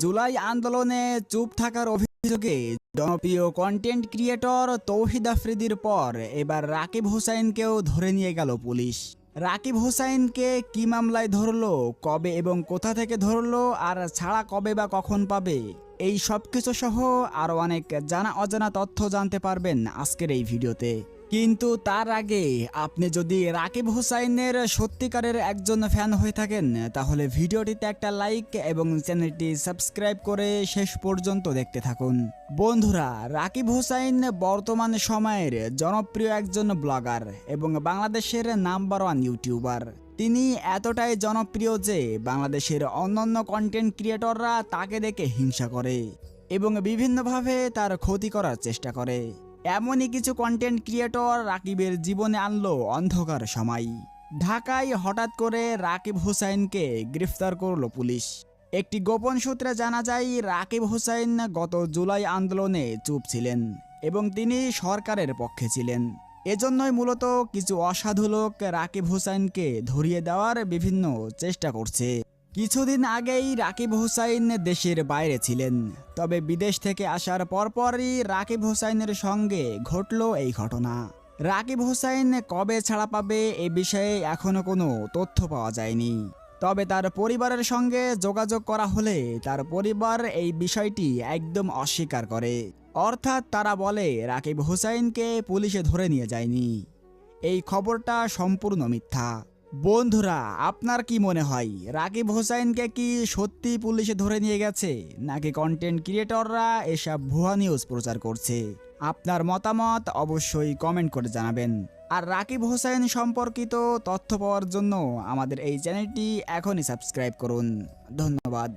জুলাই আন্দোলনে চুপ থাকার অভিযোগে জনপ্রিয় কন্টেন্ট ক্রিয়েটর তৌহিদ আফ্রিদির পর এবার রাকিব হোসাইনকেও ধরে নিয়ে গেল পুলিশ। রাকিব হোসাইনকে কি মামলায় ধরলো, কবে এবং কোথা থেকে ধরলো, আর ছাড়া কবে বা কখন পাবে, এই সব কিছু সহ আরও অনেক জানা অজানা তথ্য জানতে পারবেন আজকের এই ভিডিওতে। কিন্তু তার আগে আপনি যদি রাকিব হোসাইনের সত্যিকারের একজন ফ্যান হয়ে থাকেন তাহলে ভিডিওটিতে একটা লাইক এবং চ্যানেলটি সাবস্ক্রাইব করে শেষ পর্যন্ত দেখতে থাকুন। বন্ধুরা, রাকিব হোসাইন বর্তমান সময়ের জনপ্রিয় একজন ব্লগার এবং বাংলাদেশের নাম্বার 1 ইউটিউবার। তিনি এতটাই জনপ্রিয় যে বাংলাদেশের অন্যান্য কন্টেন্ট ক্রিয়েটররা তাকে দেখে হিংসা করে এবং বিভিন্নভাবে তার ক্ষতি করার চেষ্টা করে। এমনই কিছু কন্টেন্ট ক্রিয়েটর রাকিবের জীবনে আনলো অন্ধকার সময়। ঢাকায় হঠাৎ করে রাকিব হোসাইনকে গ্রেফতার করলো পুলিশ। একটি গোপন সূত্রে জানা যায় রাকিব হোসাইন গত জুলাই আন্দোলনে চুপ ছিলেন এবং তিনি সরকারের পক্ষে ছিলেন। এজন্যই মূলত কিছু অসাধু লোক রাকিব হোসাইনকে ধরিয়ে দেওয়ার বিভিন্ন চেষ্টা করছে। কিছুদিন আগেই রাকিব হোসাইন দেশের বাইরে ছিলেন, তবে বিদেশ থেকে আসার পরপরই রাকিব হোসাইনের সঙ্গে ঘটল এই ঘটনা। রাকিব হোসাইন কবে ছাড়া পাবে এ বিষয়ে এখনো কোনো তথ্য পাওয়া যায়নি, তবে তার পরিবারের সঙ্গে যোগাযোগ করা হলে তার পরিবার এই বিষয়টি একদম অস্বীকার করে। অর্থাৎ তারা বলে রাকিব হোসাইনকে পুলিশে ধরে নিয়ে যায়নি। এই খবরটা সম্পূর্ণ মিথ্যা। বন্ধুরা, আপনার কি মনে হয় রাকিব হোসাইনকে কি সত্যি পুলিশে ধরে নিয়ে গেছে, নাকি কন্টেন্ট ক্রিয়েটররা এসব ভুয়া নিউজ প্রচার করছে? আপনার মতামত অবশ্যই কমেন্ট করে জানাবেন। আর রাকিব হোসাইন সম্পর্কিত তথ্য পাওয়ার জন্য আমাদের এই চ্যানেলটি এখনই সাবস্ক্রাইব করুন। ধন্যবাদ।